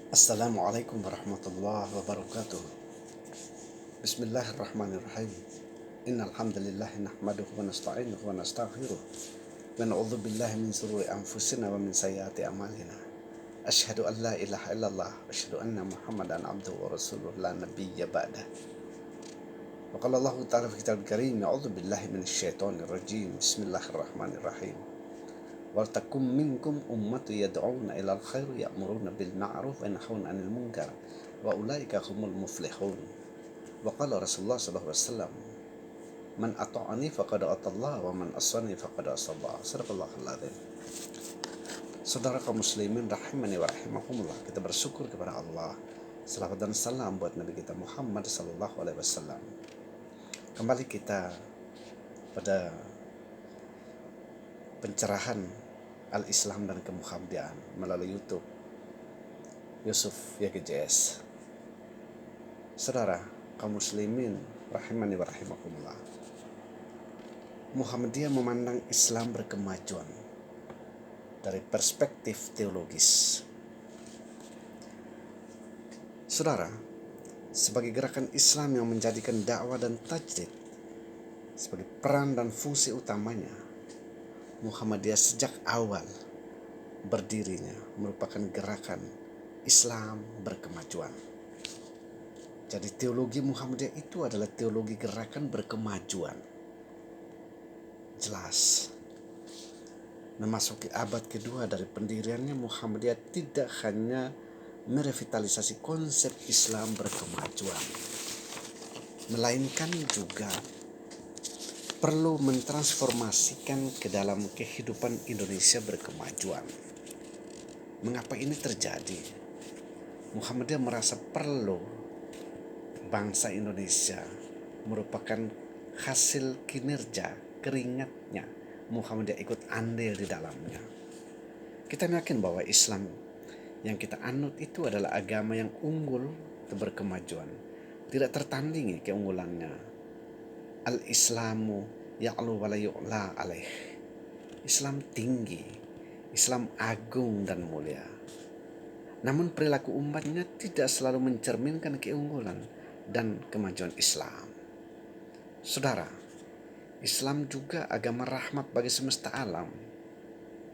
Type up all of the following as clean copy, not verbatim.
Assalamualaikum warahmatullahi wabarakatuh. Bismillahirrahmanirrahim. Innal hamdalillah nahmaduhu wa nasta'inuhu wa nastaghfiruh wa na'udzu billahi min shururi anfusina wa min sayyiati a'malina. Asyhadu an la ilaha illallah wa asyhadu anna Muhammadan abduhu wa rasuluh la nabiyya ba'dah. Wa qala Allah ta'ala fi kitabul karim, a'udzu billahi minasyaitonir rajim. Bismillahirrahmanirrahim. Wal takum minkum ummatu yad'una ilal khair ya'muruna bil ma'ruf wa yanhauna 'anil munkar wa ulaika humul muflihun. Wa qala Rasulullah sallallahu alaihi wasallam, man ata'ani faqad atallah wa man asani faqad asallah. Sadaqallahul adzim. Saudara kaum muslimin rahimani wa rahimakumullah, kita bersyukur kepada Allah. Salawat dan salam buat Nabi kita Muhammad sallallahu alaihi wasallam. Kembali kita pada pencerahan Al-Islam dan Kemuhammadiyaan melalui YouTube Yusuf YGJS. Saudara kaum muslimin rahimani wa rahimakumullah, Muhammadiyah memandang Islam berkemajuan dari perspektif teologis. Saudara, sebagai gerakan Islam yang menjadikan dakwah dan tajdid sebagai peran dan fungsi utamanya, Muhammadiyah sejak awal berdirinya merupakan gerakan Islam berkemajuan. Jadi teologi Muhammadiyah itu adalah teologi gerakan berkemajuan. Jelas. Memasuki abad kedua dari pendiriannya, Muhammadiyah tidak hanya merevitalisasi konsep Islam berkemajuan, melainkan juga perlu mentransformasikan ke dalam kehidupan Indonesia berkemajuan. Mengapa ini terjadi? Muhammadiyah merasa perlu bangsa Indonesia merupakan hasil kinerja keringatnya. Muhammadiyah ikut andil di dalamnya. Kita yakin bahwa Islam yang kita anut itu adalah agama yang unggul berkemajuan, tidak tertandingi keunggulannya. Al-Islamu ya'lu wa la yu'la alaih. Islam tinggi, Islam agung dan mulia. Namun perilaku umatnya tidak selalu mencerminkan keunggulan dan kemajuan Islam. Saudara, Islam juga agama rahmat bagi semesta alam.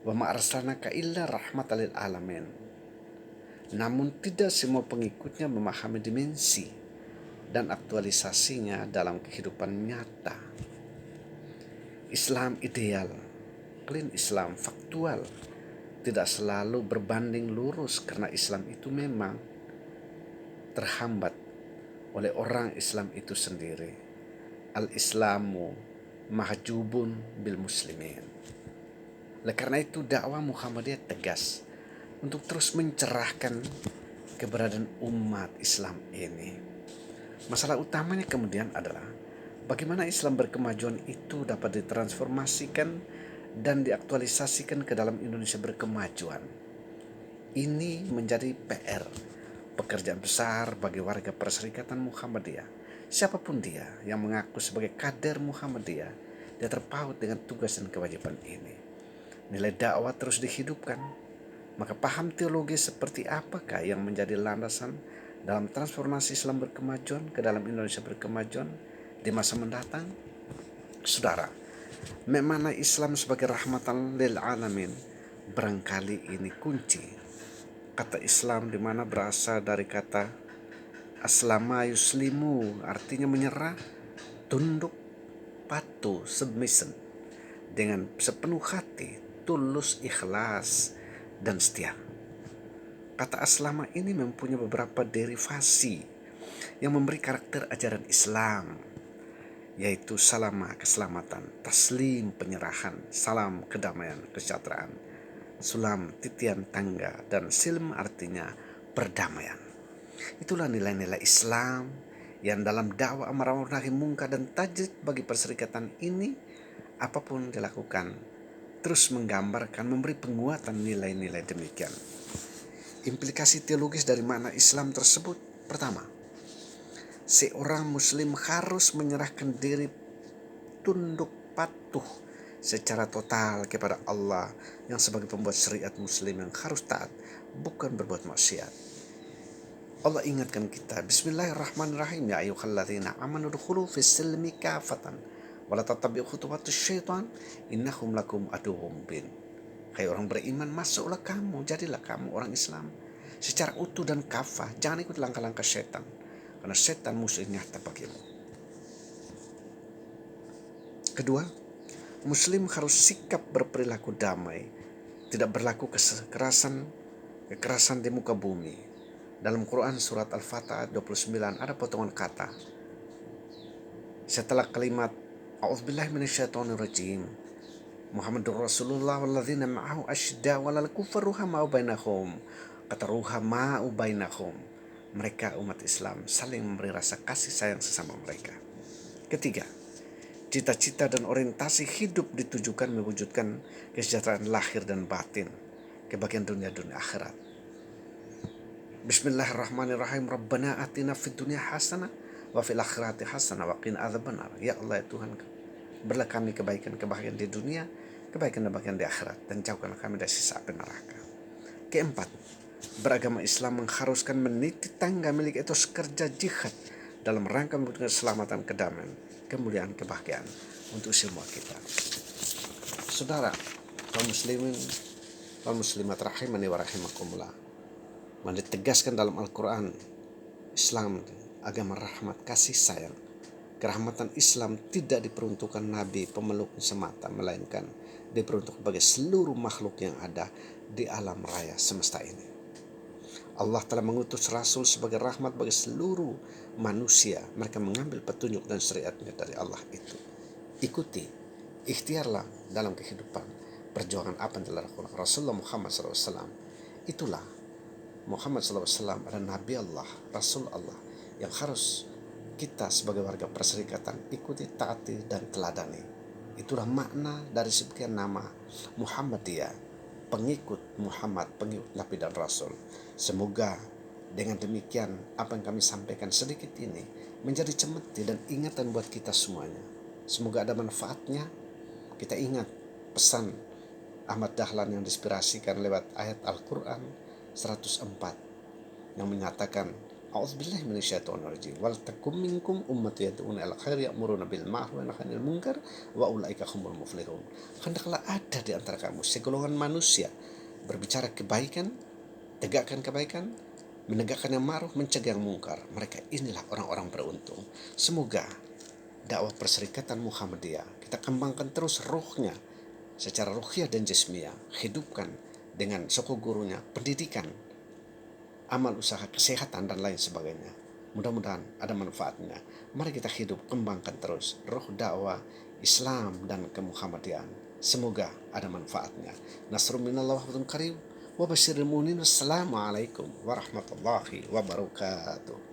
Wa ma arsalnaka illa rahmatan lil alamin. Namun tidak semua pengikutnya memahami dimensi dan aktualisasinya dalam kehidupan nyata. Islam ideal, clean Islam, faktual, tidak selalu berbanding lurus karena Islam itu memang terhambat oleh orang Islam itu sendiri. Al-Islamu mahjubun bil muslimin. Oleh karena itu dakwah Muhammadiyah tegas untuk terus mencerahkan keberadaan umat Islam ini. Masalah utamanya kemudian adalah bagaimana Islam berkemajuan itu dapat ditransformasikan dan diaktualisasikan ke dalam Indonesia berkemajuan. Ini menjadi PR, pekerjaan besar bagi warga Perserikatan Muhammadiyah. Siapapun dia yang mengaku sebagai kader Muhammadiyah, dia terpaut dengan tugas dan kewajiban ini. Nilai dakwah terus dihidupkan, maka paham teologi seperti apakah yang menjadi landasan dalam transformasi Islam berkemajuan ke dalam Indonesia berkemajuan di masa mendatang? Saudara, memaknai Islam sebagai rahmatan lil alamin, barangkali ini kunci. Kata Islam di mana berasal dari kata aslama yuslimu, artinya menyerah, tunduk, patuh, submission, dengan sepenuh hati, tulus, ikhlas, dan setia. Kata aslama ini mempunyai beberapa derivasi yang memberi karakter ajaran Islam, yaitu salama, keselamatan, taslim, penyerahan, salam, kedamaian, kesejahteraan, sulam, titian, tangga, dan silm artinya perdamaian. Itulah nilai-nilai Islam yang dalam dakwah amar ma'ruf nahi mungkar dan tajdid bagi perserikatan ini, apapun dilakukan, terus menggambarkan, memberi penguatan nilai-nilai demikian. Implikasi teologis dari makna Islam tersebut, pertama, seorang muslim harus menyerahkan diri, tunduk, patuh secara total kepada Allah yang sebagai pembuat syariat muslim yang harus taat, bukan berbuat maksiat. Allah ingatkan kita, Bismillahirrahmanirrahim, ya ayyuhalladzina amanu dukhulu fis silmi kafatan wa la tattabi'u khutuwatus syaitan innahum lakum aduwwum mubin. Hai orang beriman, masuklah kamu, jadilah kamu orang Islam secara utuh dan kafah. Jangan ikut langkah-langkah setan, karena setan musuh nyata bagimu. Kedua, Muslim harus sikap berperilaku damai, tidak berlaku kekerasan di muka bumi. Dalam Quran surat Al-Fatah 29 ada potongan kata. Setelah kalimat A'udzubillahi minasyaitonirrajim, Muhammadur Rasulullah walladzina ma'ahu asyidda walal kufar ruhama'u bainahum. Kata ruhama'u bainahum, mereka umat Islam saling memberi rasa kasih sayang sesama mereka. Ketiga, cita-cita dan orientasi hidup ditujukan mewujudkan kesejahteraan lahir dan batin, kebahagiaan dunia dan akhirat. Bismillahirrahmanirrahim. Rabbana atina fid dunya hasanah wa fil akhirati hasanah wa qina adzabannar. Ya Allah, ya Tuhan, berilah kami kebahagiaan di dunia, kebaikan dan kebahagiaan di akhirat, dan jauhkanlah kami dari siksa api neraka. Keempat, beragama Islam mengharuskan meniti tangga milik etos kerja jihad dalam rangka memberikan keselamatan, kedamaian, kemuliaan, kebahagiaan untuk semua kita. Saudara, kaum muslimin, kaum muslimat rahimani wa rahimakumullah, ditegaskan dalam Al-Quran, Islam agama rahmat, kasih sayang. Kerahmatan Islam tidak diperuntukkan nabi pemeluk semata, melainkan diperuntukkan bagi seluruh makhluk yang ada di alam raya semesta ini. Allah telah mengutus Rasul sebagai rahmat bagi seluruh manusia. Mereka mengambil petunjuk dan syariatnya dari Allah itu. Ikuti, ikhtiarlah dalam kehidupan perjuangan apa yang telah dilakukan Rasulullah Muhammad SAW. Itulah Muhammad SAW adalah Nabi Allah, Rasul Allah yang harus kita sebagai warga perserikatan ikuti, taati, dan teladani. Itulah makna dari sekian nama Muhammadiyah, pengikut Muhammad, pengikut Nabi dan Rasul. Semoga dengan demikian apa yang kami sampaikan sedikit ini menjadi cemeti dan ingatan buat kita semuanya. Semoga ada manfaatnya. Kita ingat pesan Ahmad Dahlan yang diinspirasikan lewat ayat Al-Quran 104 yang menyatakan A'udzubillahi minasyaitonirrajim wal takum minkum ummatun yad'una ilal khairi ya'muruna bil ma'ruf wa yanhauna 'anil munkar wa ulaika humul muflihun. Hendaklah ada di antara kamu segolongan manusia berbicara kebaikan, tegakkan kebaikan, menegakkan yang ma'ruf, mencegah yang mungkar. Mereka inilah orang-orang beruntung. Semoga dakwah perserikatan Muhammadiyah kita kembangkan terus rohnya secara ruhiyah dan jasmiyah, hidupkan dengan suku gurunya, pendidikan, amal usaha, kesehatan, dan lain sebagainya. Mudah-mudahan ada manfaatnya. Mari kita hidup, kembangkan terus roh dakwah Islam dan kemuhammadian. Semoga ada manfaatnya. Nasrun minallah wa fatun qarib wa basyiril mu'minin. Wassalamualaikum warahmatullahi wabarakatuh.